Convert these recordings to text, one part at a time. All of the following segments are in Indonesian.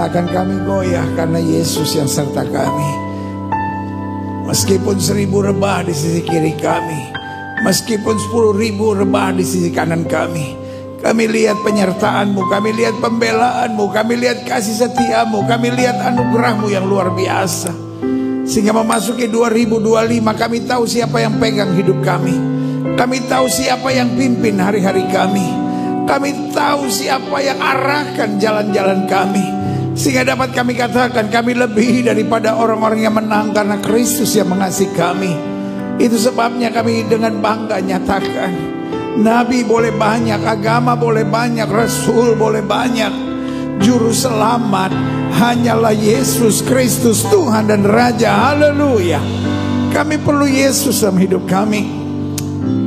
Tak akan kami goyah karena Yesus yang serta kami. Meskipun 1000 rebah di sisi kiri kami, meskipun 10.000 rebah di sisi kanan kami, kami lihat penyertaan-Mu, kami lihat pembelaan-Mu, kami lihat kasih setia-Mu, kami lihat anugerah-Mu yang luar biasa. Sehingga memasuki 2025 kami tahu siapa yang pegang hidup kami. Kami tahu siapa yang pimpin hari-hari kami. Kami tahu siapa yang arahkan jalan-jalan kami. Sehingga dapat kami katakan kami lebih daripada orang-orang yang menang karena Kristus yang mengasihi kami. Itu sebabnya kami dengan bangga nyatakan, nabi boleh banyak, agama boleh banyak, rasul boleh banyak, juru selamat hanyalah Yesus Kristus, Tuhan dan Raja. Haleluya. Kami perlu Yesus dalam hidup kami.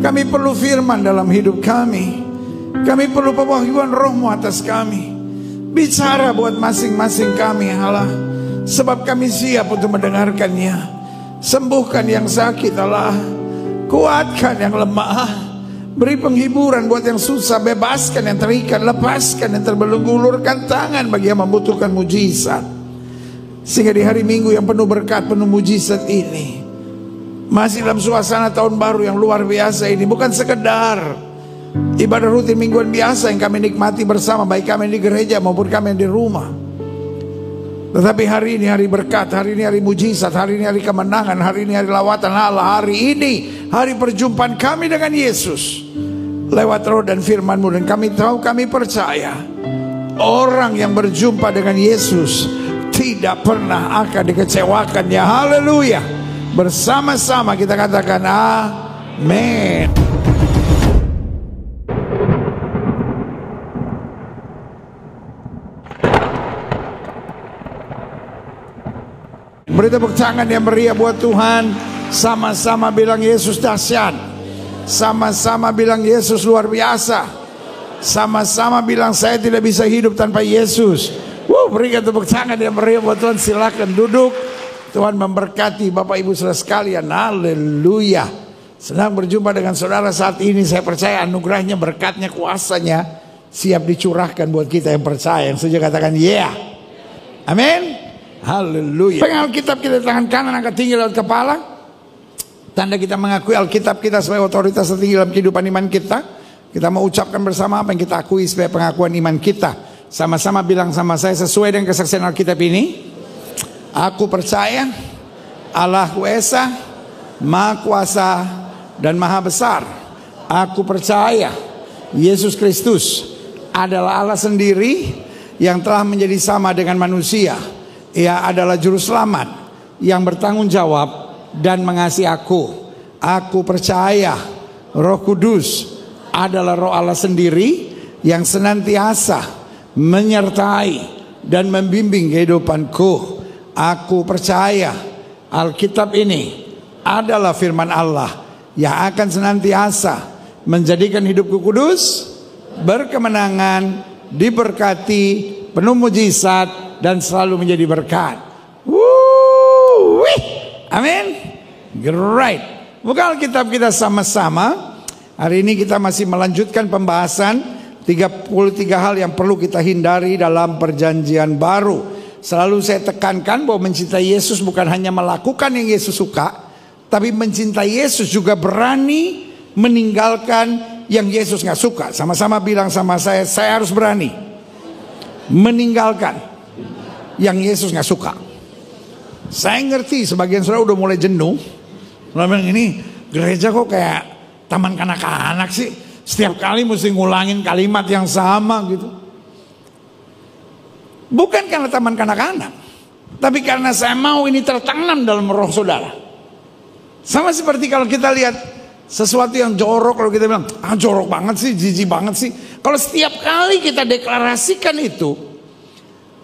Kami perlu firman dalam hidup kami. Kami perlu pewahyuan Roh-Mu atas kami. Bicara buat masing-masing kami Allah, sebab kami siap untuk mendengarkannya. Sembuhkan yang sakit Allah, kuatkan yang lemah, beri penghiburan buat yang susah, bebaskan yang terikat, lepaskan yang terbelenggu, ulurkan tangan bagi yang membutuhkan mujizat. Sehingga di hari Minggu yang penuh berkat, penuh mujizat ini, masih dalam suasana tahun baru yang luar biasa ini, bukan sekedar ibadah rutin mingguan biasa yang kami nikmati bersama, baik kami di gereja maupun kami di rumah. Tetapi hari ini hari berkat, hari ini hari mujizat, hari ini hari kemenangan, hari ini hari lawatan Allah, hari ini hari perjumpaan kami dengan Yesus lewat Roh dan firman-Mu. Dan kami tahu, kami percaya orang yang berjumpa dengan Yesus tidak pernah akan dikecewakannya. Haleluya. Bersama-sama kita katakan amin. Beri tepuk tangan yang meriah buat Tuhan. Sama-sama bilang Yesus dahsyat. Sama-sama bilang Yesus luar biasa. Sama-sama bilang saya tidak bisa hidup tanpa Yesus. Berikan tepuk tangan yang meriah buat Tuhan. Silakan duduk. Tuhan memberkati Bapak Ibu saudara sekalian. Haleluya. Senang berjumpa dengan saudara saat ini. Saya percaya anugerahnya, berkatnya, kuasanya siap dicurahkan buat kita yang percaya. Yang setuju katakan yeah. Amin. Haleluya. Pegang Alkitab kita di tangan kanan, angkat tinggi lewat kepala. Tanda kita mengakui Alkitab kita sebagai otoritas tertinggi dalam kehidupan iman kita. Kita mau ucapkan bersama apa yang kita akui sebagai pengakuan iman kita. Sama-sama bilang sama saya sesuai dengan kesaksian Alkitab ini. Aku percaya Allah Esa, Maha Kuasa dan Maha Besar. Aku percaya Yesus Kristus adalah Allah sendiri yang telah menjadi sama dengan manusia. Ia adalah juru selamat yang bertanggung jawab dan mengasihi aku. Aku percaya Roh Kudus adalah Roh Allah sendiri yang senantiasa menyertai dan membimbing kehidupanku. Aku percaya Alkitab ini adalah firman Allah yang akan senantiasa menjadikan hidupku kudus, berkemenangan, diberkati, penuh mujizat, dan selalu menjadi berkat. Amin. Great. Buka Alkitab kita sama-sama. Hari ini kita masih melanjutkan pembahasan 33 hal yang perlu kita hindari dalam perjanjian baru. Selalu saya tekankan bahwa mencintai Yesus bukan hanya melakukan yang Yesus suka, tapi mencintai Yesus juga berani meninggalkan yang Yesus gak suka. Sama-sama bilang sama saya harus berani meninggalkan yang Yesus gak suka. Saya ngerti sebagian saudara udah mulai jenuh. Saudara bilang, ini gereja kok kayak taman kanak-kanak sih, setiap kali mesti ngulangin kalimat yang sama gitu. Bukan karena taman kanak-kanak, tapi karena saya mau ini tertanam dalam roh saudara. Sama seperti kalau kita lihat sesuatu yang jorok, kalau kita bilang jorok banget sih, jijik banget sih. Kalau setiap kali kita deklarasikan itu,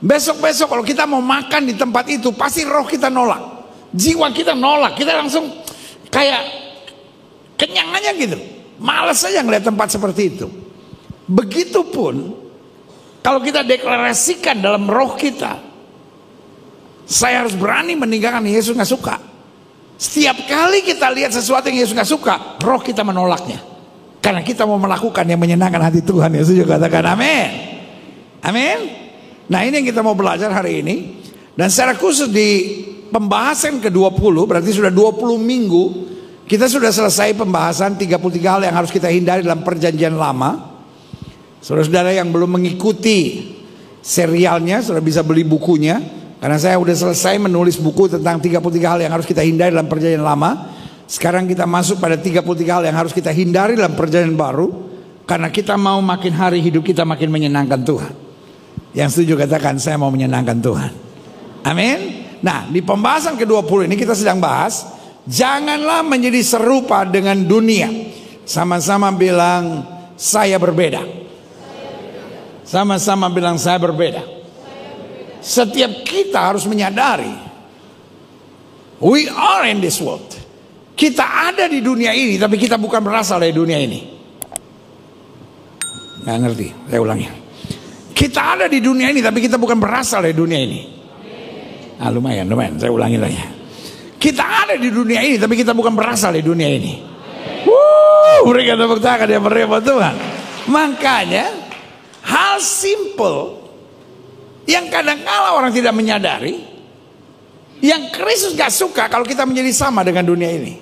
besok-besok kalau kita mau makan di tempat itu, pasti roh kita nolak, jiwa kita nolak, kita langsung kayak kenyang aja gitu, malas aja ngeliat tempat seperti itu. Begitupun kalau kita deklarasikan dalam roh kita, saya harus berani meninggalkan yang Yesus gak suka. Setiap kali kita lihat sesuatu yang Yesus gak suka, roh kita menolaknya, karena kita mau melakukan yang menyenangkan hati Tuhan. Yesus juga katakan amin. Amin. Nah, ini yang kita mau belajar hari ini. Dan secara khusus di pembahasan ke-20, berarti sudah 20 minggu kita sudah selesai pembahasan 33 hal yang harus kita hindari dalam perjanjian lama. Saudara-saudara yang belum mengikuti serialnya sudah bisa beli bukunya, karena saya sudah selesai menulis buku tentang 33 hal yang harus kita hindari dalam perjanjian lama. Sekarang kita masuk pada 33 hal yang harus kita hindari dalam perjanjian baru, karena kita mau makin hari hidup kita makin menyenangkan Tuhan. Yang setuju katakan, saya mau menyenangkan Tuhan. Amin. Nah, di pembahasan ke-20 ini kita sedang bahas, janganlah menjadi serupa dengan dunia. Sama-sama bilang, saya berbeda. Sama-sama bilang, saya berbeda. Setiap kita harus menyadari, we are in this world. Kita ada di dunia ini, tapi kita bukan berasal dari dunia ini. Nggak ngerti, saya ulangi. Kita ada di dunia ini, tapi kita bukan berasal dari dunia ini. Ah, lumayan, saya ulangi lagi. Kita ada di dunia ini, tapi kita bukan berasal dari dunia ini. Berikan tepuk tangan yang meriah Tuhan. Makanya hal simple yang kadang-kala orang tidak menyadari, yang Kristus gak suka kalau kita menjadi sama dengan dunia ini.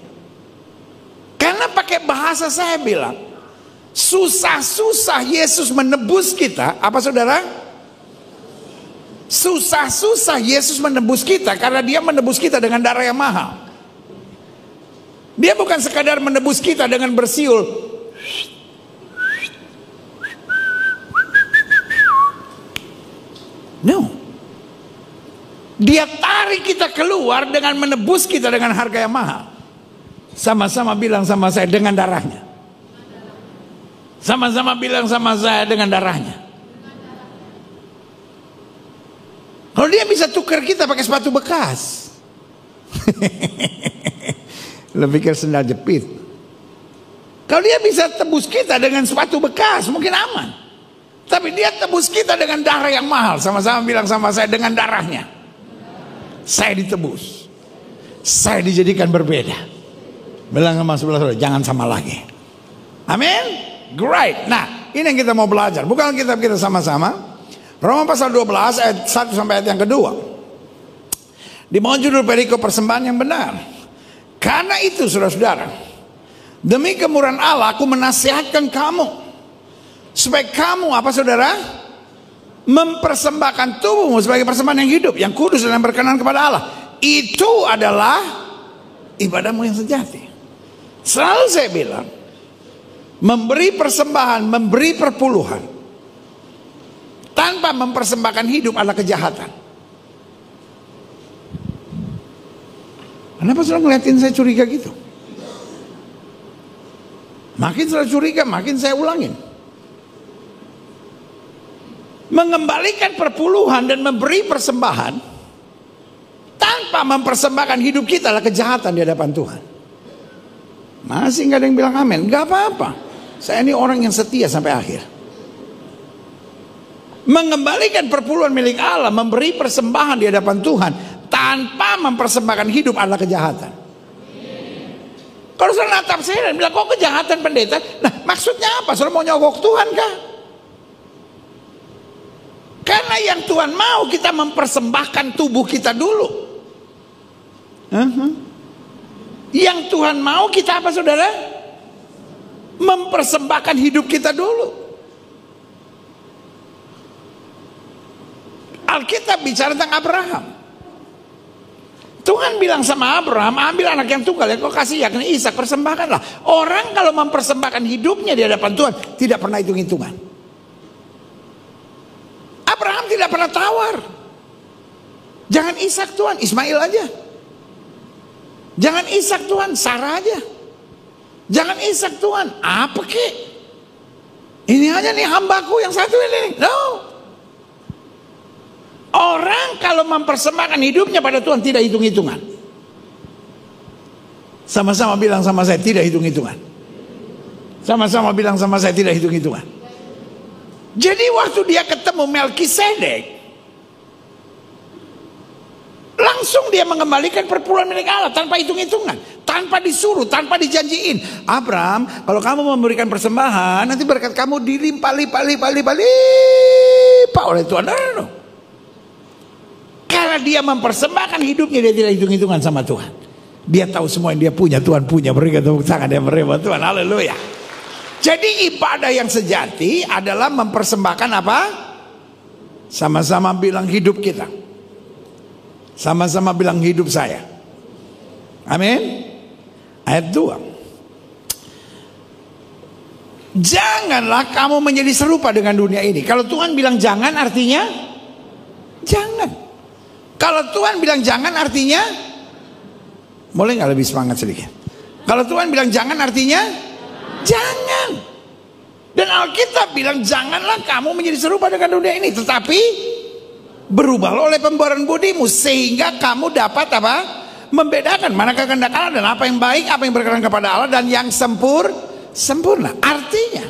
Karena pakai bahasa saya bilang, susah-susah Yesus menebus kita. Apa saudara? Susah-susah Yesus menebus kita, karena dia menebus kita dengan darah yang mahal. Dia bukan sekadar menebus kita dengan bersiul. No. Dia tarik kita keluar dengan menebus kita dengan harga yang mahal. Sama-sama bilang sama saya, dengan darahnya. Sama-sama bilang sama saya, dengan darahnya. Kalau dia bisa tukar kita pakai sepatu bekas, lo pikir sendal jepit. Kalau dia bisa tebus kita dengan sepatu bekas, mungkin aman. Tapi dia tebus kita dengan darah yang mahal. Sama-sama bilang sama saya, dengan darahnya saya ditebus, saya dijadikan berbeda. Bilang sama sebelah saudara, jangan sama lagi. Amin. Great. Nah, ini yang kita mau belajar. Bukan kitab kita sama-sama. Roma pasal 12 ayat 1 sampai ayat yang kedua. Di bawah judul perikop persembahan yang benar. Karena itu saudara-saudara, demi kemurahan Allah aku menasihatkan kamu, supaya kamu apa saudara? Mempersembahkan tubuhmu sebagai persembahan yang hidup, yang kudus dan yang berkenan kepada Allah. Itu adalah ibadahmu yang sejati. Selalu saya bilang, memberi persembahan, memberi perpuluhan tanpa mempersembahkan hidup adalah kejahatan. Kenapa selalu ngeliatin saya curiga gitu? Makin selalu curiga, makin saya ulangin. Mengembalikan perpuluhan dan memberi persembahan tanpa mempersembahkan hidup kita adalah kejahatan di hadapan Tuhan. Masih nggak ada yang bilang amin? Gak apa-apa. Saya ini orang yang setia sampai akhir. Mengembalikan perpuluhan milik Allah, memberi persembahan di hadapan Tuhan tanpa mempersembahkan hidup adalah kejahatan. Kalau saudara natap saya dan bilang, kok kejahatan pendeta? Nah, maksudnya apa? Saudara mau nyogok Tuhan kah? Karena yang Tuhan mau kita mempersembahkan tubuh kita dulu. Yang Tuhan mau kita apa saudara? Mempersembahkan hidup kita dulu. Alkitab bicara tentang Abraham. Tuhan bilang sama Abraham, ambil anak yang tunggal yang kau kasih, yakni Ishak, persembahkanlah. Orang kalau mempersembahkan hidupnya di hadapan Tuhan tidak pernah hitung-hitungan. Abraham tidak pernah tawar. Jangan Ishak Tuhan, Ismail aja. Jangan Ishak Tuhan, Sarah aja. Jangan Ishak Tuhan, apa kek? Ini aja nih hambaku yang satu ini. No. Orang kalau mempersembahkan hidupnya pada Tuhan tidak hitung-hitungan. Sama-sama bilang sama saya, tidak hitung-hitungan. Sama-sama bilang sama saya, tidak hitung-hitungan. Jadi waktu dia ketemu Melkisedek, langsung dia mengembalikan perpuluhan milik Allah tanpa hitung-hitungan, tanpa disuruh, tanpa dijanjiin. Abraham, kalau kamu memberikan persembahan, nanti berkat kamu dilimpah oleh Tuhan. No. Karena dia mempersembahkan hidupnya, dia tidak hitung-hitungan sama Tuhan. Dia tahu semua yang dia punya, Tuhan punya. Berikan tepuk tangan yang meriah Tuhan. Haleluya. Jadi ibadah yang sejati adalah mempersembahkan apa? Sama-sama bilang hidup kita. Sama-sama bilang hidup saya. Amin. Ayat 2. Janganlah kamu menjadi serupa dengan dunia ini. Kalau Tuhan bilang jangan, artinya jangan. Kalau Tuhan bilang jangan, artinya, boleh gak lebih semangat sedikit? Kalau Tuhan bilang jangan, artinya jangan. Dan Alkitab bilang janganlah kamu menjadi serupa dengan dunia ini, tetapi berubahlah oleh pembaharuan budimu, sehingga kamu dapat apa? Membedakan mana kehendak Allah dan apa yang baik, apa yang berkenan kepada Allah, dan yang sempurna. Artinya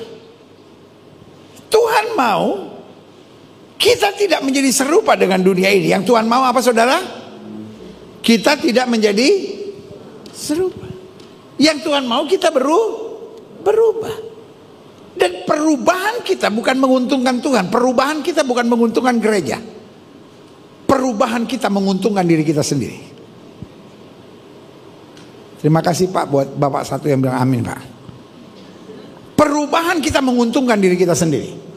Tuhan mau kita tidak menjadi serupa dengan dunia ini. Yang Tuhan mau apa, saudara? Kita tidak menjadi serupa. Yang Tuhan mau kita berubah. Dan perubahan kita bukan menguntungkan Tuhan. Perubahan kita bukan menguntungkan gereja. Perubahan kita menguntungkan diri kita sendiri. Terima kasih Pak buat Bapak satu yang bilang amin Pak. Perubahan kita menguntungkan diri kita sendiri.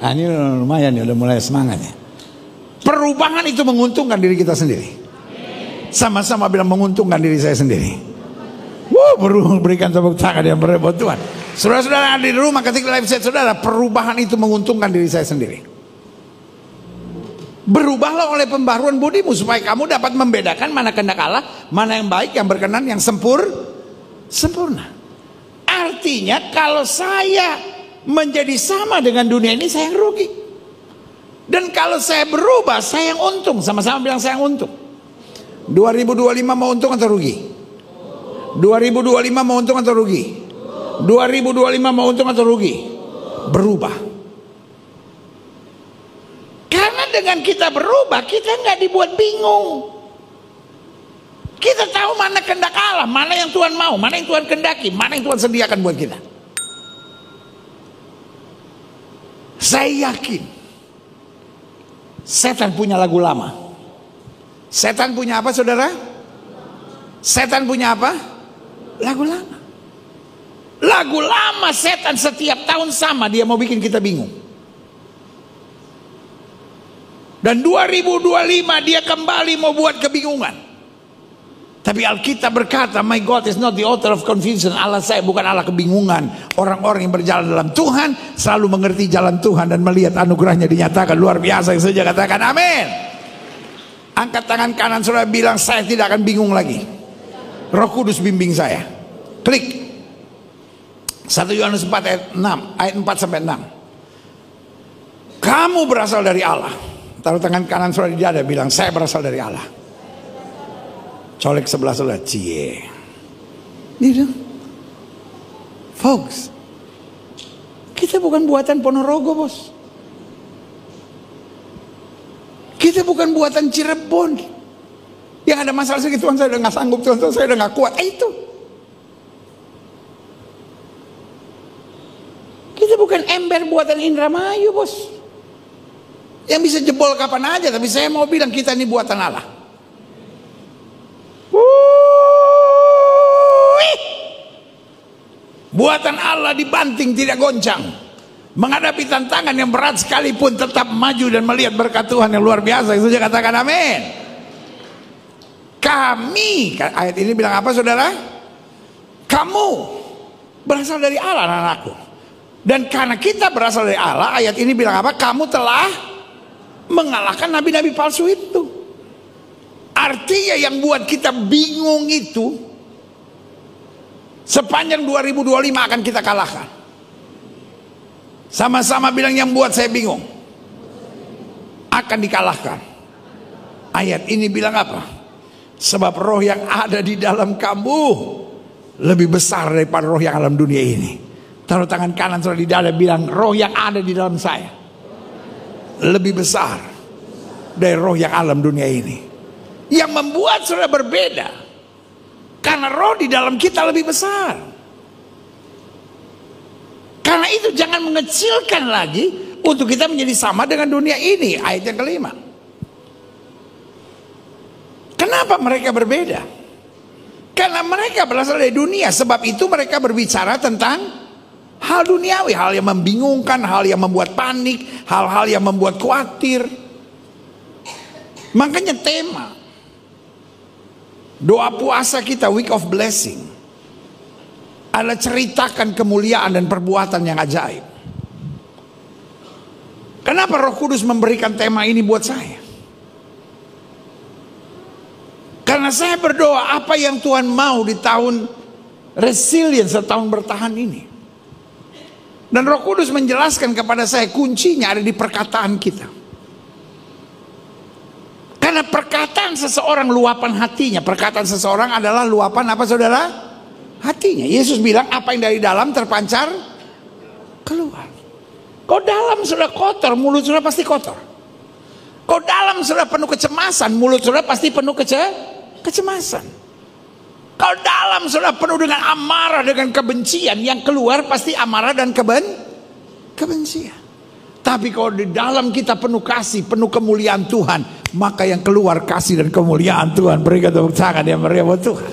Nah ini lumayan ya, udah mulai semangat ya. Perubahan itu menguntungkan diri kita sendiri. Sama-sama bilang menguntungkan diri saya sendiri. Berikan tepuk tangan yang meriah buat Tuhan. Saudara-saudara yang ada di rumah, ketika live set saudara, perubahan itu menguntungkan diri saya sendiri. Berubahlah oleh pembaharuan budimu, supaya kamu dapat membedakan mana kehendak Allah, mana yang baik, yang berkenan, yang sempurna. Artinya kalau saya menjadi sama dengan dunia ini, saya yang rugi. Dan kalau saya berubah, saya yang untung. Sama-sama bilang saya yang untung. 2025 mau untung atau rugi? 2025 mau untung atau rugi? 2025 mau untung atau rugi? Berubah. Karena dengan kita berubah, kita nggak dibuat bingung. Kita tahu mana kehendak Allah, mana yang Tuhan mau, mana yang Tuhan kehendaki, mana yang Tuhan sediakan buat kita. Saya yakin setan punya lagu lama. Setan punya apa, saudara? Setan punya apa? Lagu lama. Lagu lama setan setiap tahun sama, dia mau bikin kita bingung. Dan 2025 dia kembali mau buat kebingungan. Tapi Alkitab berkata, my God is not the author of confusion. Allah saya bukan Allah kebingungan. Orang-orang yang berjalan dalam Tuhan selalu mengerti jalan Tuhan dan melihat anugerahnya dinyatakan luar biasa. Yang saja katakan amin. Angkat tangan kanan saudara, bilang saya tidak akan bingung lagi. Roh Kudus bimbing saya. Klik 1 Yohanes 4 ayat 6, ayat 4 sampai 6. Kamu berasal dari Allah. Taruh tangan kanan saudara di dada, bilang saya berasal dari Allah. Colek sebelah saudara, cie. Gitu. Folks, kita bukan buatan Ponorogo, bos. Kita bukan buatan Cirebon. Yang ada masalah sedikit, Tuhan saya udah gak sanggup, Tuhan saya udah gak kuat. Itu. Kita bukan ember buatan Indramayu, bos. Yang bisa jebol kapan aja. Tapi saya mau bilang kita ini buatan Allah. Buatan Allah dibanting tidak goncang. Menghadapi tantangan yang berat sekalipun tetap maju dan melihat berkat Tuhan yang luar biasa. Itu saja katakan amin. Kami, ayat ini bilang apa saudara? Kamu berasal dari Allah, anak-anakku. Dan karena kita berasal dari Allah, ayat ini bilang apa? Kamu telah mengalahkan nabi-nabi palsu itu. Artinya yang buat kita bingung itu, sepanjang 2025 akan kita kalahkan. Sama-sama bilang yang buat saya bingung akan dikalahkan. Ayat ini bilang apa? Sebab roh yang ada di dalam kamu lebih besar daripada roh yang alam dunia ini. Taruh tangan kanan saudara di dada, bilang roh yang ada di dalam saya lebih besar dari roh yang alam dunia ini. Yang membuat saudara berbeda karena roh di dalam kita lebih besar. Karena itu jangan mengecilkan lagi untuk kita menjadi sama dengan dunia ini. Ayat yang kelima. Kenapa mereka berbeda? Karena mereka berasal dari dunia. Sebab itu mereka berbicara tentang hal duniawi, hal yang membingungkan, hal yang membuat panik, hal-hal yang membuat khawatir. Makanya tema doa puasa kita, Week of Blessing, adalah ceritakan kemuliaan dan perbuatan yang ajaib. Kenapa Roh Kudus memberikan tema ini buat saya? Karena saya berdoa apa yang Tuhan mau di tahun resilience, tahun bertahan ini. Dan Roh Kudus menjelaskan kepada saya kuncinya ada di perkataan kita. Karena perkataan seseorang luapan hatinya. Perkataan seseorang adalah luapan apa saudara? Hatinya. Yesus bilang apa yang dari dalam terpancar keluar. Kau dalam sudah kotor, mulut sudah pasti kotor. Kau dalam sudah penuh kecemasan, mulut sudah pasti penuh kecemasan. Kau dalam sudah penuh dengan amarah, dengan kebencian, yang keluar pasti amarah dan kebencian. Tapi kalau di dalam kita penuh kasih, penuh kemuliaan Tuhan, maka yang keluar kasih dan kemuliaan Tuhan. Berikan tepuk tangan yang meriah buat Tuhan.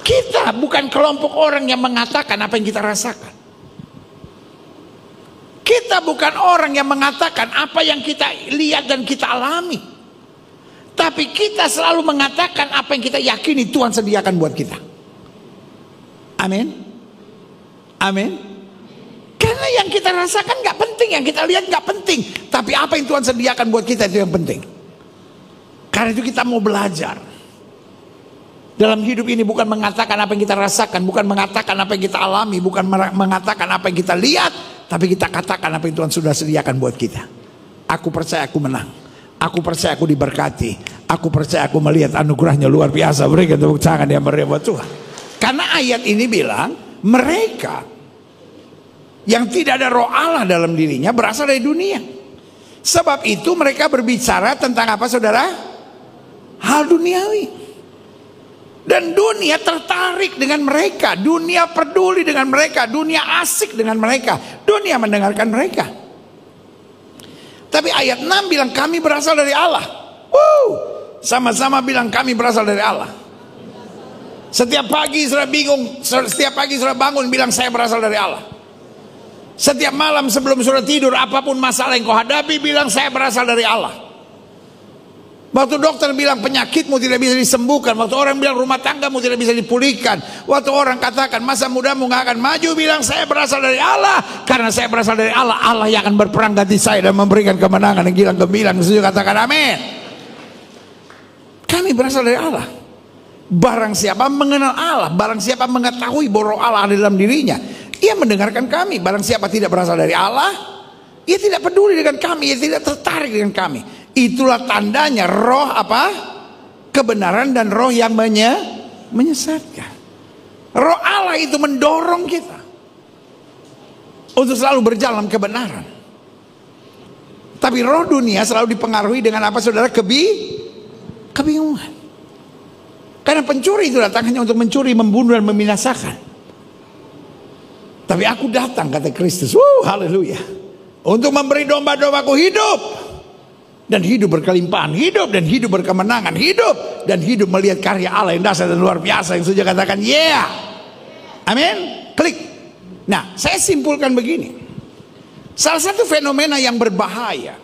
Kita bukan kelompok orang yang mengatakan apa yang kita rasakan. Kita bukan orang yang mengatakan apa yang kita lihat dan kita alami. Tapi kita selalu mengatakan apa yang kita yakini Tuhan sediakan buat kita. Amin. Amin. Karena yang kita rasakan gak penting, yang kita lihat gak penting. Tapi apa yang Tuhan sediakan buat kita itu yang penting. Karena itu kita mau belajar. Dalam hidup ini bukan mengatakan apa yang kita rasakan, bukan mengatakan apa yang kita alami, bukan mengatakan apa yang kita lihat, tapi kita katakan apa yang Tuhan sudah sediakan buat kita. Aku percaya aku menang. Aku percaya aku diberkati. Aku percaya aku melihat anugerahnya luar biasa. Berikan tepuk tangan yang meriah buat Tuhan. Karena ayat ini bilang mereka yang tidak ada roh Allah dalam dirinya berasal dari dunia. Sebab itu mereka berbicara tentang apa saudara? Hal duniawi. Dan dunia tertarik dengan mereka. Dunia peduli dengan mereka. Dunia asik dengan mereka. Dunia mendengarkan mereka. Tapi ayat 6 bilang kami berasal dari Allah. Sama-sama bilang kami berasal dari Allah. Setiap pagi sudah bingung. Setiap pagi sudah bangun bilang saya berasal dari Allah. Setiap malam sebelum sudah tidur, apapun masalah yang kau hadapi, bilang saya berasal dari Allah. Waktu dokter bilang penyakitmu tidak bisa disembuhkan, waktu orang bilang rumah tanggamu tidak bisa dipulihkan, waktu orang katakan masa mudamu gak akan maju, bilang saya berasal dari Allah. Karena saya berasal dari Allah, Allah yang akan berperang ganti saya dan memberikan kemenangan yang gilang gemilang. Setuju katakan amin. Kami berasal dari Allah. Barang siapa mengenal Allah, barang siapa mengetahui bahwa Allah ada dalam dirinya, ia mendengarkan kami. Barang siapa tidak berasal dari Allah, ia tidak peduli dengan kami, ia tidak tertarik dengan kami. Itulah tandanya roh apa? Kebenaran dan roh yang menyesatkan. Roh Allah itu mendorong kita untuk selalu berjalan kebenaran. Tapi roh dunia selalu dipengaruhi dengan apa saudara? Kebingungan. Karena pencuri itu datang hanya untuk mencuri, membunuh dan membinasakan. Tapi aku datang kata Kristus, haleluya, untuk memberi domba-dombaku hidup. Dan hidup berkelimpahan, hidup dan hidup berkemenangan, hidup dan hidup melihat karya Allah yang dahsyat dan luar biasa. Yang sudah katakan yeah. Amin. Klik. Nah, saya simpulkan begini. Salah satu fenomena yang berbahaya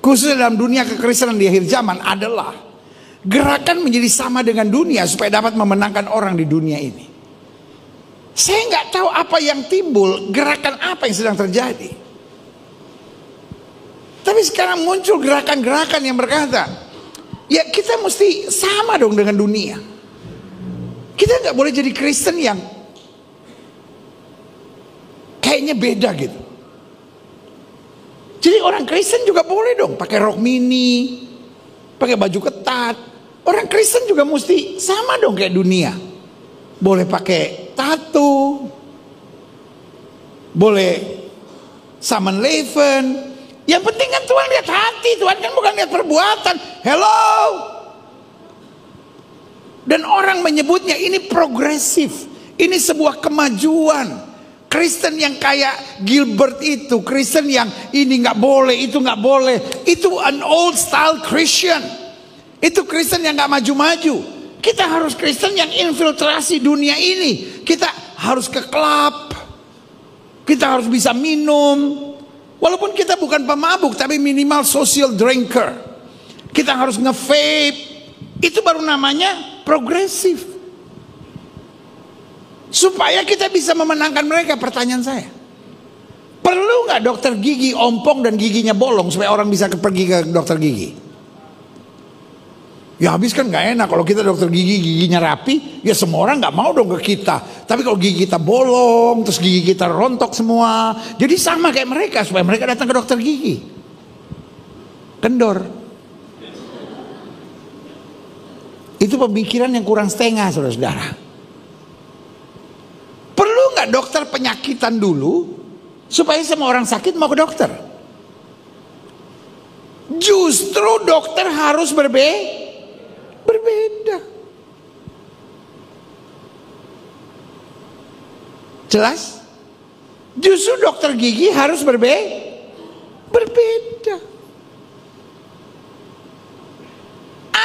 khusus dalam dunia kekristenan di akhir zaman adalah gerakan menjadi sama dengan dunia supaya dapat memenangkan orang di dunia ini. Saya nggak tahu apa yang timbul, gerakan apa yang sedang terjadi. Tapi sekarang muncul gerakan-gerakan yang berkata, ya kita mesti sama dong dengan dunia. Kita nggak boleh jadi Kristen yang kayaknya beda gitu. Jadi orang Kristen juga boleh dong pakai rok mini, pakai baju ketat. Orang Kristen juga mesti sama dong kayak dunia. Boleh pakai tato, boleh summon leven. Yang penting kan Tuhan lihat hati, Tuhan kan bukan lihat perbuatan. Hello. Dan orang menyebutnya ini progresif. Ini sebuah kemajuan. Kristen yang kayak Gilbert itu, Kristen yang ini nggak boleh, itu nggak boleh. Itu an old style Christian. Itu Kristen yang gak maju-maju. Kita harus Kristen yang infiltrasi dunia ini. Kita harus ke klub. Kita harus bisa minum. Walaupun kita bukan pemabuk, tapi minimal social drinker. Kita harus nge-vape. Itu baru namanya progresif. Supaya kita bisa memenangkan mereka. Pertanyaan saya, perlu gak dokter gigi ompong dan giginya bolong supaya orang bisa pergi ke dokter gigi? Ya habis kan gak enak kalau kita dokter gigi giginya rapi, ya semua orang gak mau dong ke kita. Tapi kalau gigi kita bolong, terus gigi kita rontok semua, jadi sama kayak mereka supaya mereka datang ke dokter gigi. Kendor. Itu pemikiran yang kurang setengah, saudara-saudara. Perlu gak dokter penyakitan dulu supaya semua orang sakit mau ke dokter? Justru dokter harus berbeda. Jelas? Justru dokter gigi harus berbeda.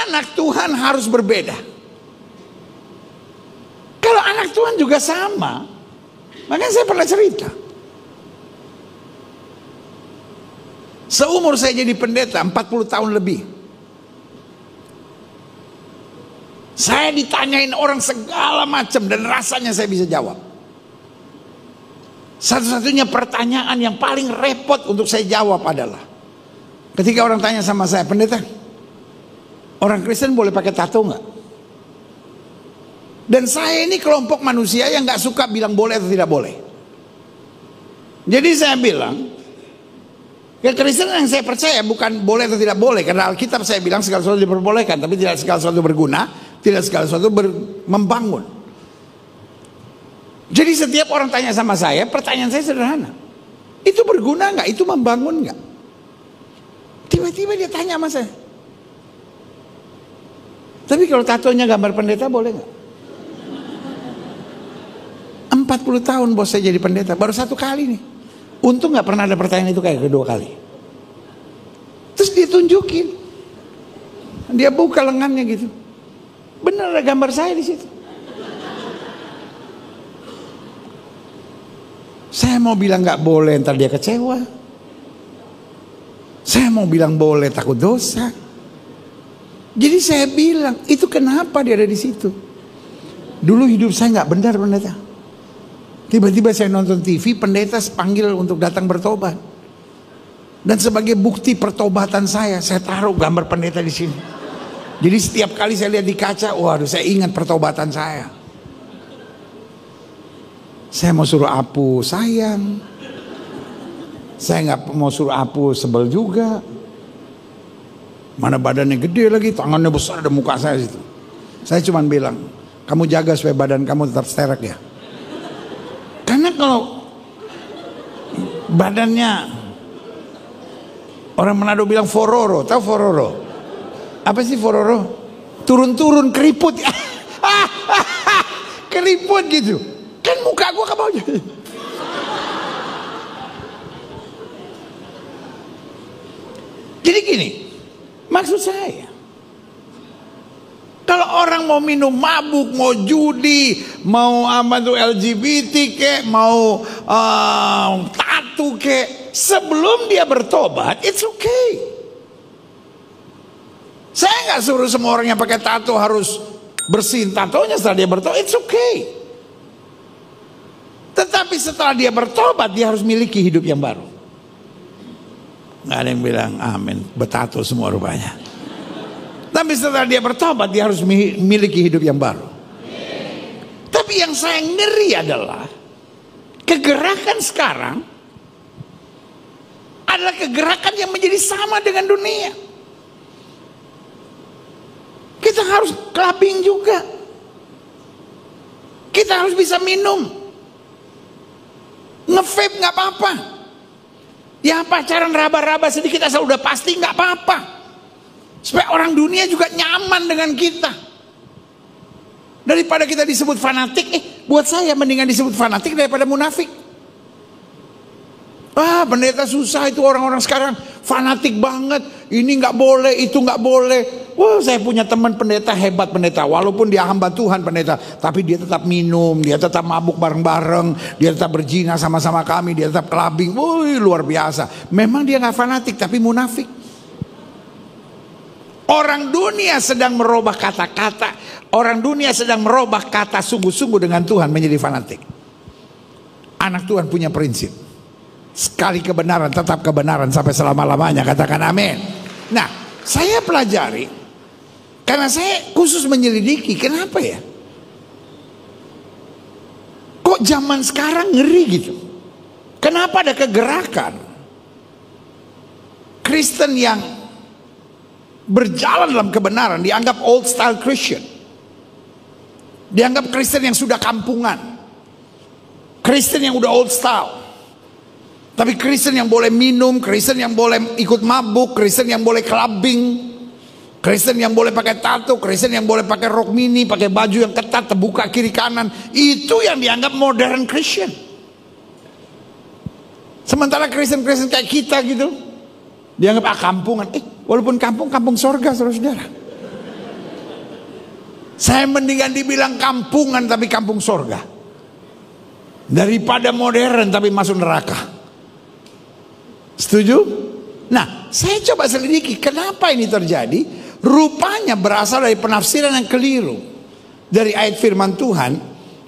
Anak Tuhan harus berbeda. Kalau anak Tuhan juga sama. Makanya saya pernah cerita, seumur saya jadi pendeta 40 tahun lebih, saya ditanyain orang segala macam dan rasanya saya bisa jawab. Satu-satunya pertanyaan yang paling repot untuk saya jawab adalah ketika orang tanya sama saya, pendeta, orang Kristen boleh pakai tato nggak? Dan saya ini kelompok manusia yang nggak suka bilang boleh atau tidak boleh. Jadi saya bilang, Kekristenan yang saya percaya bukan boleh atau tidak boleh, karena Alkitab saya bilang segala sesuatu diperbolehkan, tapi tidak segala sesuatu berguna, tidak segala sesuatu membangun. Jadi setiap orang tanya sama saya, pertanyaan saya sederhana, itu berguna nggak? Itu membangun nggak? Tiba-tiba dia tanya sama saya, tapi kalau tatonya gambar pendeta boleh nggak? 40 tahun bos saya jadi pendeta, baru 1 kali nih. Untung nggak pernah ada pertanyaan itu kayak kedua kali. Terus dia tunjukin, dia buka lengannya gitu, bener ada gambar saya di situ. Saya mau bilang nggak boleh, ntar dia kecewa. Saya mau bilang boleh, takut dosa. Jadi saya bilang, itu kenapa dia ada di situ? Dulu hidup saya nggak benar, pendeta. Tiba-tiba saya nonton TV, pendeta panggil untuk datang bertobat. Dan sebagai bukti pertobatan saya taruh gambar pendeta di sini. Jadi setiap kali saya lihat di kaca, waduh, saya ingat pertobatan saya. Saya mau suruh Apu sayang. Saya nggak mau suruh Apu sebel juga. Mana badannya gede lagi, tangannya besar, ada muka saya situ. Saya cuma bilang, kamu jaga supaya badan kamu tetap sterek ya. Karena kalau badannya, orang Manado bilang fororo, tahu fororo? Apa sih fororo? Turun-turun keriput, keriput gitu. Kan muka gua ke bawah. Jadi gini, maksud saya, kalau orang mau minum mabuk, mau judi, mau apa tuh LGBT kek, mau tato kek, sebelum dia bertobat, it's okay. Saya nggak suruh semua orang yang pakai tato harus bersihin tatonya setelah dia bertobat, it's okay. Tetapi setelah dia bertobat, dia harus miliki hidup yang baru. Nggak ada yang bilang amin, bertato semua rupanya. Tapi setelah dia bertobat, dia harus miliki hidup yang baru. Tapi yang saya ngeri adalah kegerakan sekarang adalah kegerakan yang menjadi sama dengan dunia. Kita harus clubbing juga. Kita harus bisa minum. Nge-vape nggak apa-apa. Ya pacaran raba-raba sedikit asal udah pasti nggak apa-apa. Supaya orang dunia juga nyaman dengan kita. Daripada kita disebut fanatik, buat saya mendingan disebut fanatik daripada munafik. Ah, pendeta susah itu orang-orang sekarang fanatik banget. Ini nggak boleh, itu nggak boleh. wah saya punya teman pendeta hebat pendeta, walaupun dia hamba Tuhan pendeta, tapi dia tetap minum, dia tetap mabuk bareng-bareng, dia tetap berzina sama-sama kami, dia tetap clubbing, wih luar biasa. Memang dia nggak fanatik tapi munafik. Orang dunia sedang merubah kata-kata, orang dunia sedang merubah kata sungguh-sungguh dengan Tuhan menjadi fanatik. Anak Tuhan punya prinsip, sekali kebenaran tetap kebenaran sampai selama-lamanya, katakan amin. Nah, saya pelajari karena saya khusus menyelidiki, kenapa ya kok zaman sekarang ngeri gitu. Kenapa ada kegerakan Kristen yang berjalan dalam kebenaran dianggap old style Christian, dianggap Kristen yang sudah kampungan, Kristen yang udah old style. Tapi Kristen yang boleh minum, Kristen yang boleh ikut mabuk, Kristen yang boleh clubbing, Kristen yang boleh pakai tato, Kristen yang boleh pakai rok mini, pakai baju yang ketat, terbuka kiri kanan, itu yang dianggap modern Christian. Sementara Kristen-Kristen kayak kita gitu dianggap kampungan. Walaupun kampung sorga, saudara-saudara. Saya mendingan dibilang kampungan tapi kampung sorga daripada modern tapi masuk neraka. Setuju? Nah, saya coba selidiki kenapa ini terjadi. Rupanya berasal dari penafsiran yang keliru dari ayat firman Tuhan.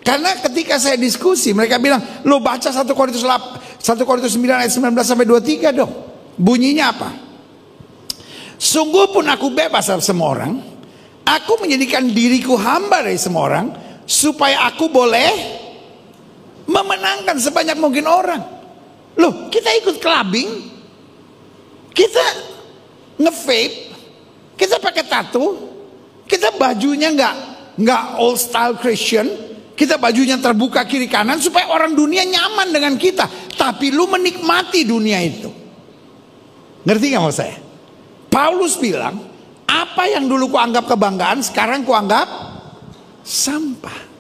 Karena ketika saya diskusi, mereka bilang, lo baca 1 Korintus 9 ayat 19 sampai 23 dong. Bunyinya apa? Sungguh pun aku bebas dari semua orang, aku menjadikan diriku hamba dari semua orang, supaya aku boleh memenangkan sebanyak mungkin orang. Loh, kita ikut clubbing, kita nge-vape, kita pakai tato, kita bajunya nggak old style Christian, kita bajunya terbuka kiri kanan supaya orang dunia nyaman dengan kita. Tapi lu menikmati dunia itu. Ngerti nggak mau saya? Paulus bilang, apa yang dulu kuanggap kebanggaan, sekarang kuanggap sampah.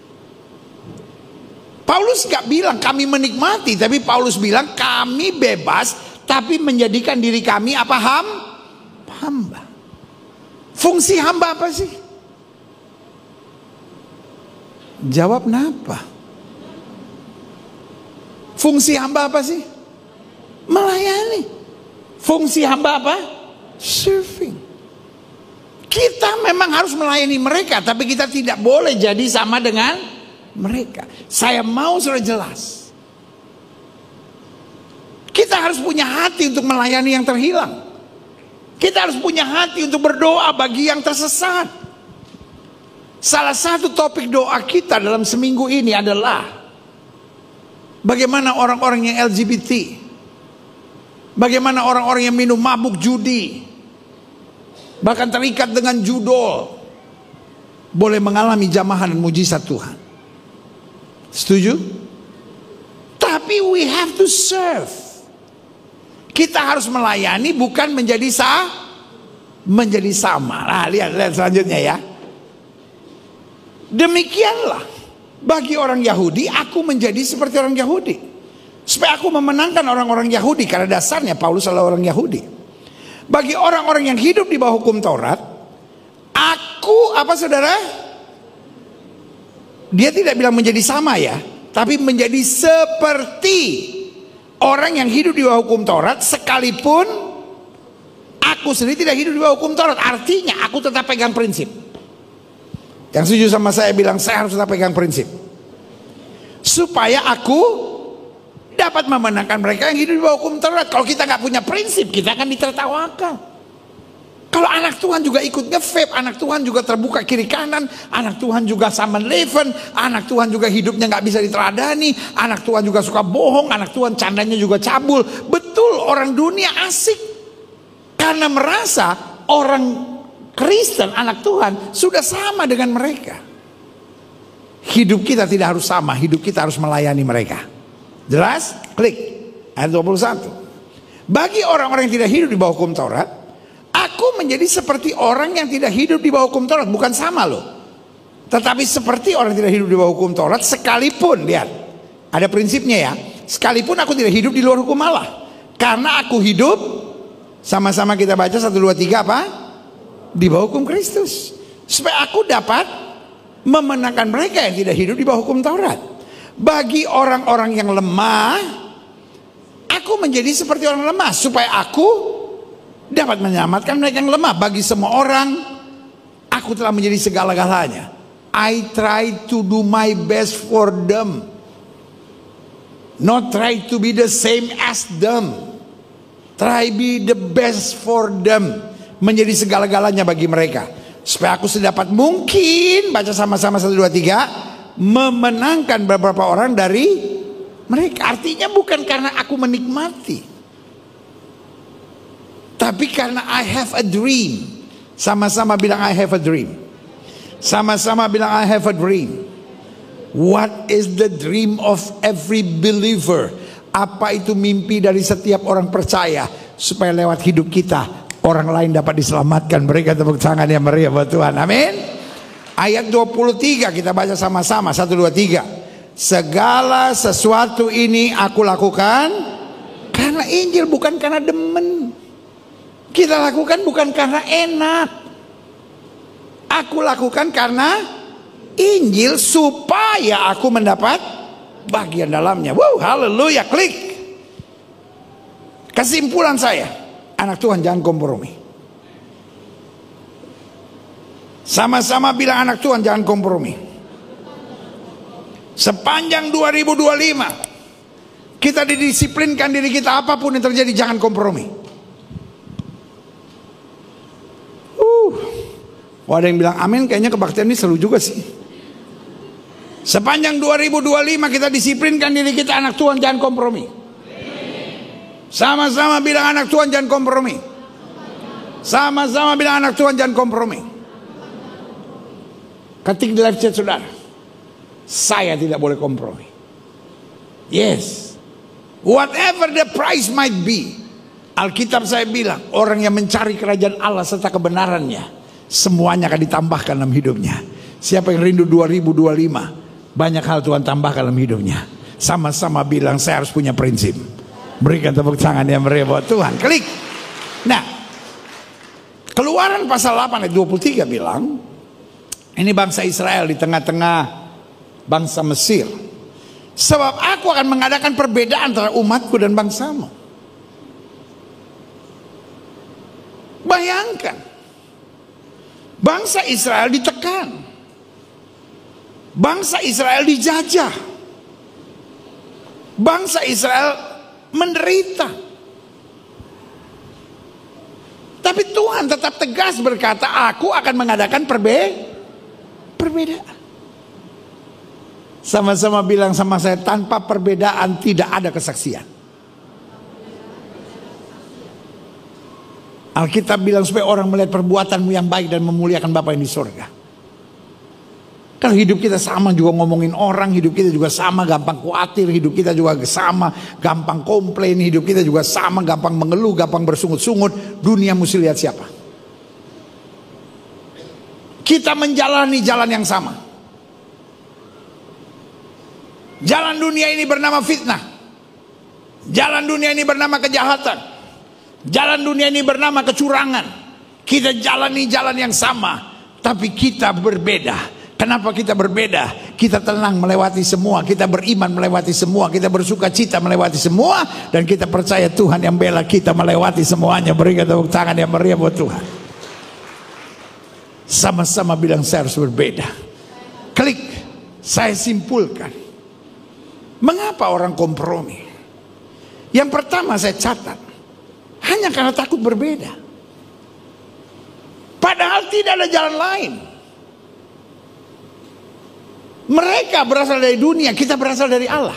Paulus gak bilang kami menikmati, tapi Paulus bilang kami bebas, tapi menjadikan diri kami apa? Hamba. Fungsi hamba apa sih? Jawab kenapa? Fungsi hamba apa sih? Melayani. Fungsi hamba apa? Serving. Kita memang harus melayani mereka, tapi kita tidak boleh jadi sama dengan mereka. Saya mau sudah jelas. Kita harus punya hati untuk melayani yang terhilang. Kita harus punya hati untuk berdoa bagi yang tersesat. Salah satu topik doa kita dalam seminggu ini adalah bagaimana orang-orang yang LGBT, bagaimana orang-orang yang minum mabuk judi, bahkan terikat dengan judol, boleh mengalami jamahan dan mujizat Tuhan. Setuju? Tapi we have to serve. Kita harus melayani, bukan menjadi sama. Nah, lihat selanjutnya ya. Demikianlah bagi orang Yahudi, aku menjadi seperti orang Yahudi, supaya aku memenangkan orang-orang Yahudi, karena dasarnya Paulus adalah orang Yahudi. Bagi orang-orang yang hidup di bawah hukum Taurat, aku apa saudara? Dia tidak bilang menjadi sama ya, tapi menjadi seperti orang yang hidup di bawah hukum Taurat, sekalipun aku sendiri tidak hidup di bawah hukum Taurat. Artinya aku tetap pegang prinsip. Yang setuju sama saya bilang saya harus tetap pegang prinsip, supaya aku dapat memenangkan mereka yang hidup di bawah hukum Taurat. Kalau kita nggak punya prinsip, kita akan ditertawakan. Kalau anak Tuhan juga ikut nge-vape, anak Tuhan juga terbuka kiri kanan, anak Tuhan juga saman leven, anak Tuhan juga hidupnya nggak bisa diteladani, anak Tuhan juga suka bohong, anak Tuhan candanya juga cabul. Betul, orang dunia asik karena merasa orang Kristen, anak Tuhan sudah sama dengan mereka. Hidup kita tidak harus sama, hidup kita harus melayani mereka. Jelas? Klik ayat 21. Bagi orang-orang yang tidak hidup di bawah hukum Taurat, aku menjadi seperti orang yang tidak hidup di bawah hukum Taurat. Bukan sama loh, tetapi seperti orang yang tidak hidup di bawah hukum Taurat, sekalipun, lihat, ada prinsipnya ya, sekalipun aku tidak hidup di luar hukum Allah. Karena aku hidup, sama-sama kita baca 1, 2, 3 apa? Di bawah hukum Kristus. Supaya aku dapat memenangkan mereka yang tidak hidup di bawah hukum Taurat. Bagi orang-orang yang lemah, aku menjadi seperti orang lemah. Supaya aku dapat menyelamatkan mereka yang lemah. Bagi semua orang, aku telah menjadi segala-galanya. I try to do my best for them. Not try to be the same as them. Try be the best for them. Menjadi segala-galanya bagi mereka. Supaya aku sedapat mungkin, baca sama-sama 1, 2, 3, memenangkan beberapa orang dari mereka. Artinya bukan karena aku menikmati, tapi karena I have a dream. Sama-sama bilang I have a dream. Sama-sama bilang I have a dream. What is the dream of every believer? Apa itu mimpi dari setiap orang percaya? Supaya lewat hidup kita orang lain dapat diselamatkan. Berikan tepuk tangan yang meriah buat Tuhan. Amin. Ayat 23 kita baca sama-sama. 1, 2, 3. Segala sesuatu ini aku lakukan karena Injil, bukan karena demen. Kita lakukan bukan karena enak. Aku lakukan karena Injil, supaya aku mendapat bagian dalamnya. Wow, haleluya, klik. Kesimpulan saya, anak Tuhan jangan kompromi. Sama-sama bilang anak Tuhan jangan kompromi. Sepanjang 2025 kita didisiplinkan diri kita, apapun yang terjadi jangan kompromi. Ada yang bilang amin, kayaknya kebaktian ini seru juga sih. Sepanjang 2025 kita disiplinkan diri kita, anak Tuhan jangan kompromi. Sama-sama bilang anak Tuhan jangan kompromi. Sama-sama bilang anak Tuhan jangan kompromi. Ketik di live chat saudara, saya tidak boleh kompromi. Yes, whatever the price might be. Alkitab saya bilang, orang yang mencari kerajaan Allah serta kebenarannya, semuanya akan ditambahkan dalam hidupnya. Siapa yang rindu 2025, banyak hal Tuhan tambahkan dalam hidupnya. Sama-sama bilang saya harus punya prinsip. Berikan tepuk tangan yang meriah buat Tuhan. Klik. Nah, Keluaran pasal 8 ayat 23 bilang, ini bangsa Israel di tengah-tengah bangsa Mesir. Sebab aku akan mengadakan perbedaan antara umatku dan bangsamu. Bayangkan, bangsa Israel ditekan, bangsa Israel dijajah, bangsa Israel menderita. Tapi Tuhan tetap tegas berkata, aku akan mengadakan perbedaan. Sama-sama bilang sama saya, tanpa perbedaan tidak ada kesaksian. Alkitab bilang supaya orang melihat perbuatanmu yang baik dan memuliakan Bapa yang di surga. Kalau hidup kita sama juga ngomongin orang, hidup kita juga sama gampang khawatir, hidup kita juga sama gampang komplain, hidup kita juga sama gampang mengeluh, gampang bersungut-sungut. Dunia mesti lihat siapa. Kita menjalani jalan yang sama. Jalan dunia ini bernama fitnah. Jalan dunia ini bernama kejahatan. Jalan dunia ini bernama kecurangan. Kita jalani jalan yang sama, tapi kita berbeda. Kenapa kita berbeda? Kita tenang melewati semua, kita beriman melewati semua, kita bersuka cita melewati semua, dan kita percaya Tuhan yang bela kita melewati semuanya. Berikan tepuk tangan yang meriah buat Tuhan. Sama-sama bilang saya harus berbeda. Klik. Saya simpulkan, mengapa orang kompromi? Yang pertama saya catat, hanya karena takut berbeda. Padahal tidak ada jalan lain. Mereka berasal dari dunia, kita berasal dari Allah.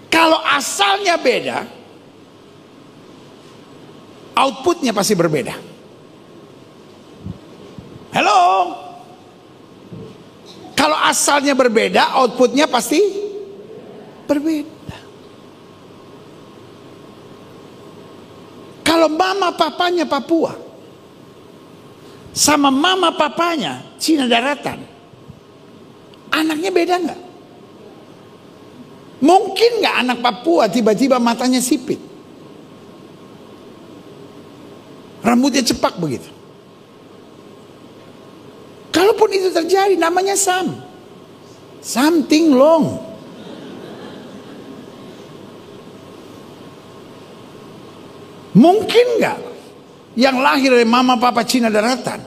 Kalau asalnya beda, outputnya pasti berbeda. Halo? Kalau asalnya berbeda, outputnya pasti berbeda. Kalau mama papanya Papua sama mama papanya Cina daratan, anaknya beda nggak? Mungkin nggak anak Papua tiba-tiba matanya sipit, rambutnya cepak begitu? Kalaupun itu terjadi, namanya something wrong. Mungkin nggak yang lahir dari mama papa Cina daratan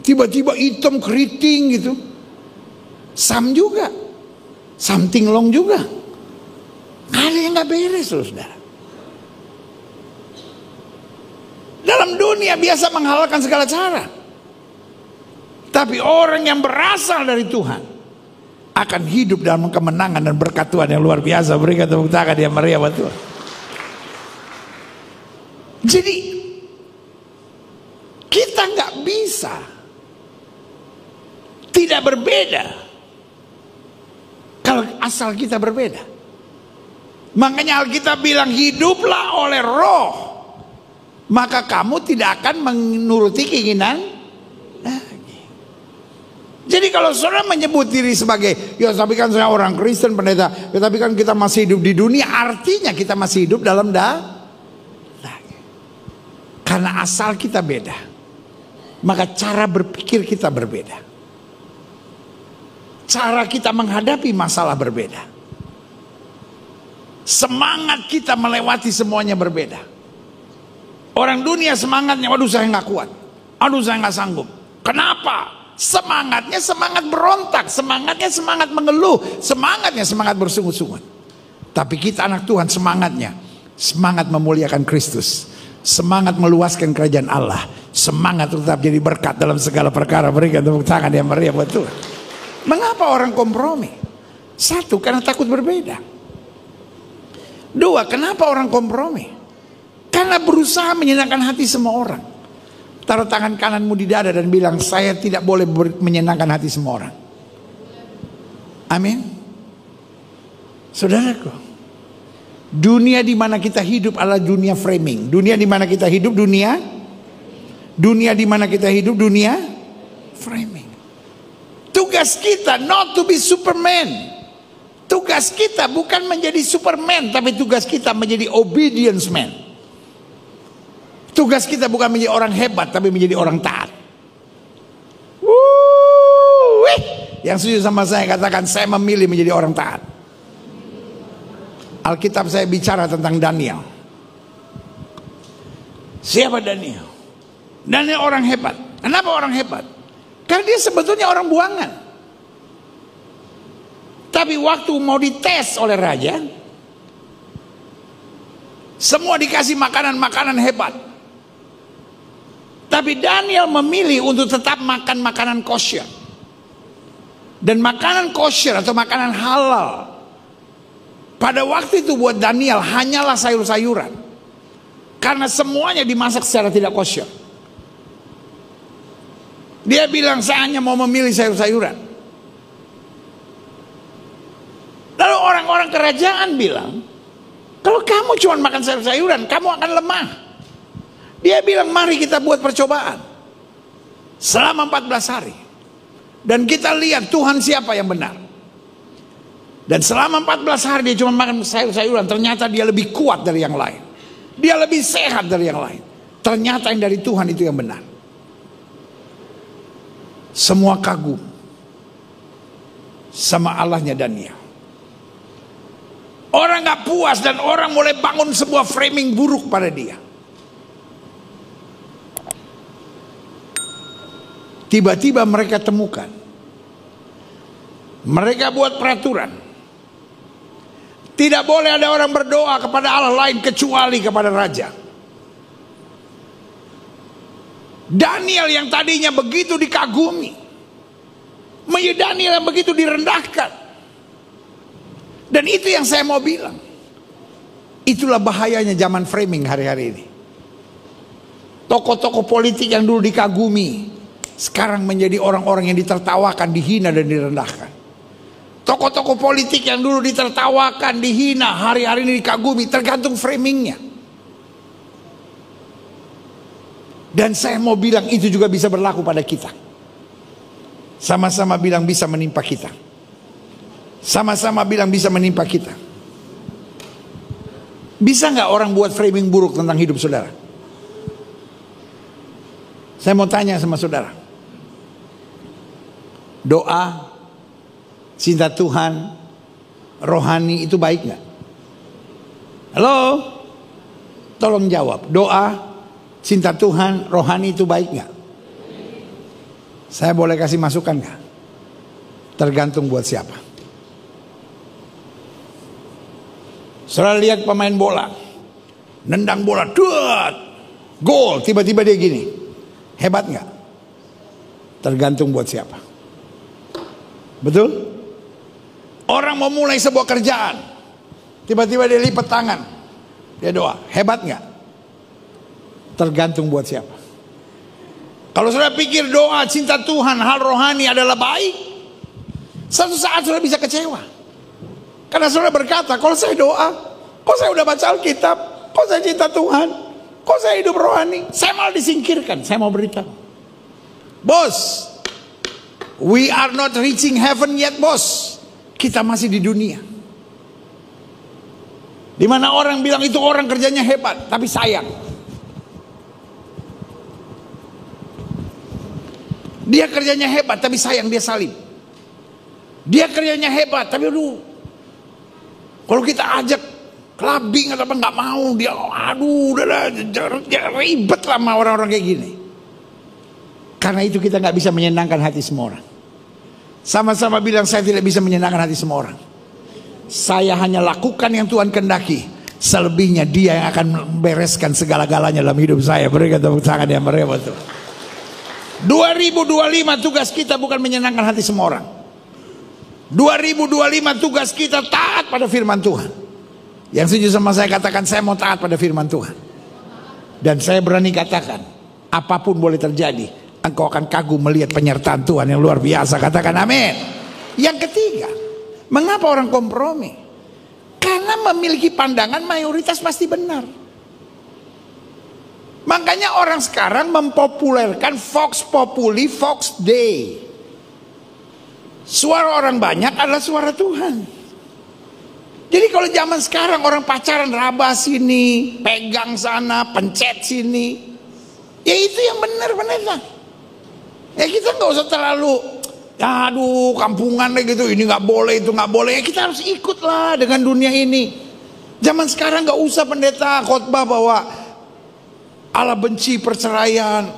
tiba-tiba hitam keriting gitu? Juga, something wrong juga. Ada yang nggak beres, saudara. Dalam dunia biasa menghalalkan segala cara, tapi orang yang berasal dari Tuhan akan hidup dalam kemenangan dan berkat Tuhan yang luar biasa. Berikan tepuk tangan yang meriah buat Tuhan. Jadi kita nggak bisa tidak berbeda kalau asal kita berbeda. Makanya Alkitab bilang hiduplah oleh Roh, maka kamu tidak akan menuruti keinginan lagi. Jadi kalau saudara menyebut diri sebagai, ya tapi kan saya orang Kristen pendeta, ya tapi kan kita masih hidup di dunia, artinya kita masih hidup dalam karena asal kita beda, maka cara berpikir kita berbeda, cara kita menghadapi masalah berbeda, semangat kita melewati semuanya berbeda. Orang dunia semangatnya, waduh saya nggak kuat, aduh saya nggak sanggup. Kenapa? Semangatnya semangat berontak, semangatnya semangat mengeluh, semangatnya semangat bersungut-sungut. Tapi kita anak Tuhan semangatnya semangat memuliakan Kristus, semangat meluaskan kerajaan Allah, semangat tetap jadi berkat dalam segala perkara. Berikan tepuk tangan yang meriah buat Tuhan. Mengapa orang kompromi? Satu, karena takut berbeda. Dua, kenapa orang kompromi? Karena berusaha menyenangkan hati semua orang. Taruh tangan kananmu di dada dan bilang, saya tidak boleh menyenangkan hati semua orang. Amin. Saudaraku, dunia di mana kita hidup adalah dunia framing. Dunia di mana kita hidup dunia di mana kita hidup dunia framing. Tugas kita not to be Superman. Tugas kita bukan menjadi Superman, tapi tugas kita menjadi obedience man. Tugas kita bukan menjadi orang hebat, tapi menjadi orang taat. Yang setuju sama saya katakan, saya memilih menjadi orang taat. Alkitab saya bicara tentang Daniel. Siapa Daniel? Daniel orang hebat. Kenapa orang hebat? Karena dia sebetulnya orang buangan. Tapi waktu mau dites oleh raja, semua dikasih makanan-makanan hebat. Tapi Daniel memilih untuk tetap makan makanan kosher. Dan makanan kosher atau makanan halal pada waktu itu buat Daniel hanyalah sayur-sayuran. Karena semuanya dimasak secara tidak kosher. Dia bilang, saya hanya mau memilih sayur-sayuran. Lalu orang-orang kerajaan bilang, kalau kamu cuma makan sayur-sayuran, kamu akan lemah. Dia bilang, mari kita buat percobaan selama 14 hari. Dan kita lihat Tuhan siapa yang benar. Dan selama 14 hari dia cuma makan sayur-sayuran. Ternyata dia lebih kuat dari yang lain. Dia lebih sehat dari yang lain. Ternyata yang dari Tuhan itu yang benar. Semua kagum sama Allahnya Daniel. Orang gak puas dan orang mulai bangun sebuah framing buruk pada dia. Tiba-tiba mereka temukan, mereka buat peraturan, tidak boleh ada orang berdoa kepada Allah lain kecuali kepada raja. Daniel yang tadinya begitu dikagumi menjadi Daniel yang begitu direndahkan. Dan itu yang saya mau bilang, itulah bahayanya zaman framing hari-hari ini. Tokoh-tokoh politik yang dulu dikagumi sekarang menjadi orang-orang yang ditertawakan, dihina dan direndahkan. Tokoh-tokoh politik yang dulu ditertawakan, dihina, hari-hari ini dikagumi, tergantung framingnya. Dan saya mau bilang itu juga bisa berlaku pada kita. Sama-sama bilang bisa menimpa kita. Sama-sama bilang bisa menimpa kita. Bisa nggak orang buat framing buruk tentang hidup saudara? Saya mau tanya sama saudara. Doa, cinta Tuhan, rohani itu baik nggak? Halo? Tolong jawab. Doa, cinta Tuhan, rohani itu baik nggak? Saya boleh kasih masukan nggak? Tergantung buat siapa. Saudara lihat pemain bola, nendang bola, duat, gol, tiba-tiba dia gini, hebat nggak? Tergantung buat siapa. Betul? Orang mau mulai sebuah kerjaan, tiba-tiba dia lipat tangan, dia doa, hebat nggak? Tergantung buat siapa. Kalau saudara pikir doa, cinta Tuhan, hal rohani adalah baik, satu saat saudara bisa kecewa. Karena saudara berkata, kalau saya doa, kok saya udah baca Alkitab, kok saya cinta Tuhan, kok saya hidup rohani, saya malah disingkirkan. Saya mau beritahu, bos, we are not reaching heaven yet, bos. Kita masih di dunia, dimana orang bilang itu orang kerjanya hebat, tapi sayang, dia kerjanya hebat, tapi sayang dia salib. Dia kerjanya hebat, tapi aduh, kalau kita ajak clubbing atau apa nggak mau, dia aduh udah ribet lah sama orang-orang kayak gini. Karena itu kita nggak bisa menyenangkan hati semua orang. Sama-sama bilang, saya tidak bisa menyenangkan hati semua orang. Saya hanya lakukan yang Tuhan kehendaki. Selebihnya dia yang akan membereskan segala-galanya dalam hidup saya. Berikan tepuk tangan yang meriah betul. 2025 tugas kita bukan menyenangkan hati semua orang. 2025 tugas kita taat pada firman Tuhan. Yang setuju sama saya katakan, saya mau taat pada firman Tuhan. Dan saya berani katakan, apapun boleh terjadi, engkau akan kagum melihat penyertaan Tuhan yang luar biasa. Katakan amin. Yang ketiga, mengapa orang kompromi? Karena memiliki pandangan mayoritas pasti benar. Makanya orang sekarang mempopulerkan Vox Populi, Vox Dei. Suara orang banyak adalah suara Tuhan. Jadi kalau zaman sekarang orang pacaran raba sini, pegang sana, pencet sini, ya itu yang benar-benar. Ya kita nggak usah terlalu, aduh kampungan gitu, ini nggak boleh, itu nggak boleh. Ya kita harus ikutlah dengan dunia ini. Zaman sekarang nggak usah pendeta khotbah bahwa Allah benci perceraian.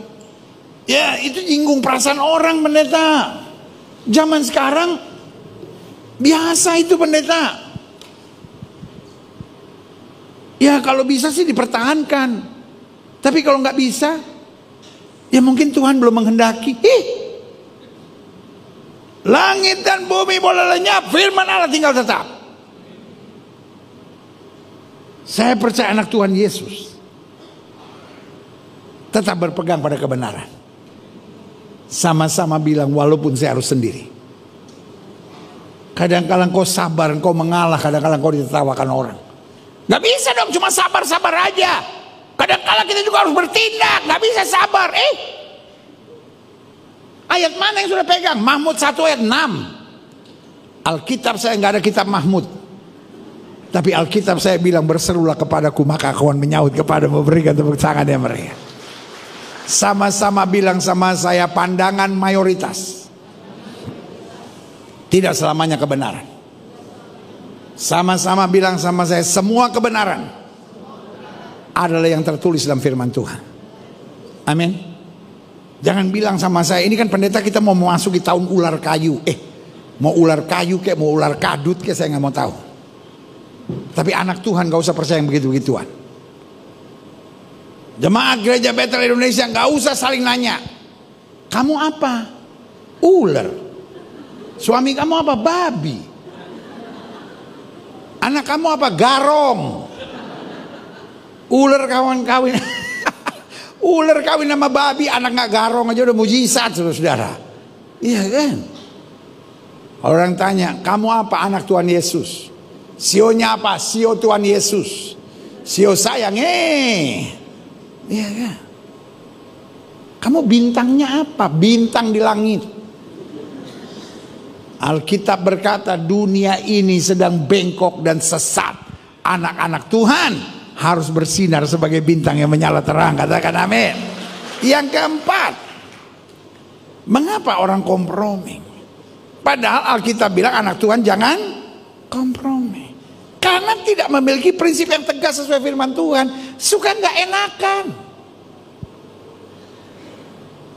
Ya itu nyinggung perasaan orang pendeta. Zaman sekarang biasa itu pendeta. Ya kalau bisa sih dipertahankan. Tapi kalau nggak bisa, ya mungkin Tuhan belum menghendaki. Langit dan bumi boleh lenyap, firman Allah tinggal tetap. Saya percaya anak Tuhan Yesus tetap berpegang pada kebenaran. Sama-sama bilang, walaupun saya harus sendiri. Kadang-kadang kau sabar, kau mengalah, kadang-kadang kau ditertawakan orang. Gak bisa dong cuma sabar-sabar aja. Kadang-kadang kita juga harus bertindak, gak bisa sabar. Ayat mana yang sudah pegang? Mahmud 1 ayat 6. Alkitab saya gak ada kitab Mahmud. Tapi Alkitab saya bilang, berserulah kepadaku maka aku akan menyaut kepadamu. Berikan tepuk tangan ya mereka. Sama-sama bilang sama saya, pandangan mayoritas tidak selamanya kebenaran. Sama-sama bilang sama saya, semua kebenaran adalah yang tertulis dalam firman Tuhan. Amin. Jangan bilang sama saya, ini kan pendeta kita mau memasuki tahun ular kayu. Mau ular kayu kayak mau ular kadut kayak saya nggak mau tahu. Tapi anak Tuhan gak usah percaya yang begitu-begituan. Jemaat Gereja Bethel Indonesia gak usah saling nanya, kamu apa? Ular. Suami kamu apa? Babi. Anak kamu apa? Garong. Ular kawan-kawin. Ular kawin sama babi, anak gak garong aja udah mujizat, saudara. Iya kan? Orang tanya, kamu apa? Anak Tuhan Yesus. Sionya apa? Sio Tuhan Yesus. Sio sayang. Iya kan? Kamu bintangnya apa? Bintang di langit. Alkitab berkata dunia ini sedang bengkok dan sesat. Anak-anak Tuhan harus bersinar sebagai bintang yang menyala terang. Katakan amin. Yang keempat, mengapa orang kompromi? Padahal Alkitab bilang anak Tuhan jangan kompromi. Karena tidak memiliki prinsip yang tegas sesuai firman Tuhan. Suka nggak enakan.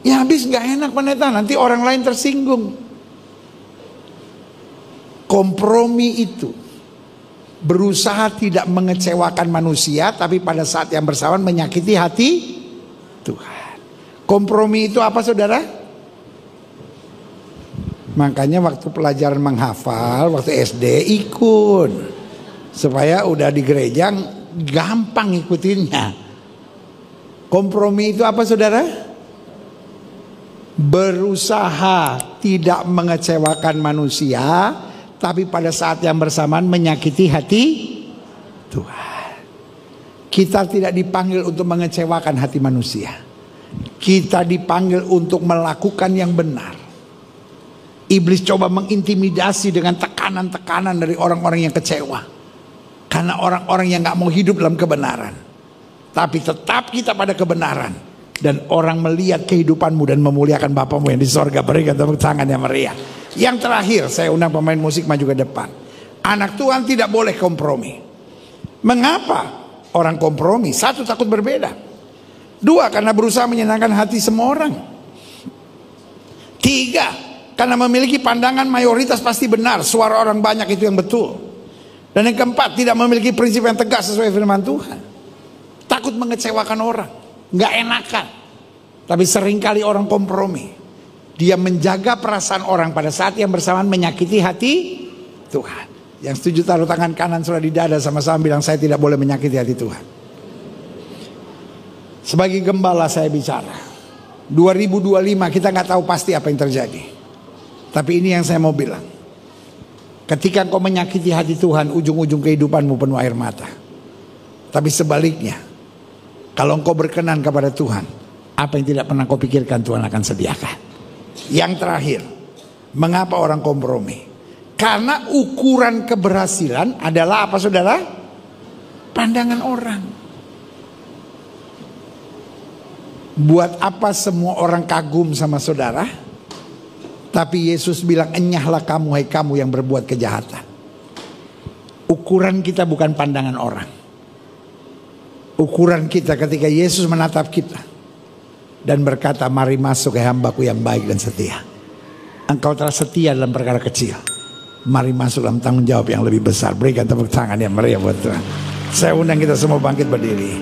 Ya habis nggak enak pendeta, nanti orang lain tersinggung. Kompromi itu berusaha tidak mengecewakan manusia, tapi pada saat yang bersamaan menyakiti hati Tuhan. Kompromi itu apa saudara? Makanya waktu pelajaran menghafal, waktu SD ikut. Supaya udah di gereja gampang ikutinnya. Kompromi itu apa saudara? Berusaha tidak mengecewakan manusia, tapi pada saat yang bersamaan menyakiti hati Tuhan. Kita tidak dipanggil untuk mengecewakan hati manusia. Kita dipanggil untuk melakukan yang benar. Iblis coba mengintimidasi dengan tekanan-tekanan dari orang-orang yang kecewa. Karena orang-orang yang gak mau hidup dalam kebenaran. Tapi tetap kita pada kebenaran. Dan orang melihat kehidupanmu dan memuliakan Bapamu yang di sorga. Berikan tepuk tangan yang meriah. Yang terakhir, saya undang pemain musik maju ke depan. Anak Tuhan tidak boleh kompromi. Mengapa orang kompromi? Satu, takut berbeda. Dua, karena berusaha menyenangkan hati semua orang. Tiga, karena memiliki pandangan mayoritas pasti benar. Suara orang banyak itu yang betul. Dan yang keempat, tidak memiliki prinsip yang tegas sesuai firman Tuhan. Takut mengecewakan orang, nggak enakan. Tapi seringkali orang kompromi. Dia menjaga perasaan orang pada saat yang bersamaan menyakiti hati Tuhan. Yang setuju taruh tangan kanan sudah di dada, sama-sama bilang saya tidak boleh menyakiti hati Tuhan. Sebagai gembala saya bicara. 2025 kita nggak tahu pasti apa yang terjadi. Tapi ini yang saya mau bilang. Ketika engkau menyakiti hati Tuhan, ujung-ujung kehidupanmu penuh air mata. Tapi sebaliknya, kalau engkau berkenan kepada Tuhan, apa yang tidak pernah kau pikirkan Tuhan akan sediakan. Yang terakhir, mengapa orang kompromi? Karena ukuran keberhasilan adalah apa saudara? Pandangan orang. Buat apa semua orang kagum sama saudara? Tapi Yesus bilang, enyahlah kamu, hai kamu yang berbuat kejahatan. Ukuran kita bukan pandangan orang. Ukuran kita ketika Yesus menatap kita dan berkata, mari masuk ke hambaku yang baik dan setia. Engkau telah setia dalam perkara kecil, mari masuk dalam tanggung jawab yang lebih besar. Berikan tepuk tangan yang meriah buat Tuhan. Saya undang kita semua bangkit berdiri.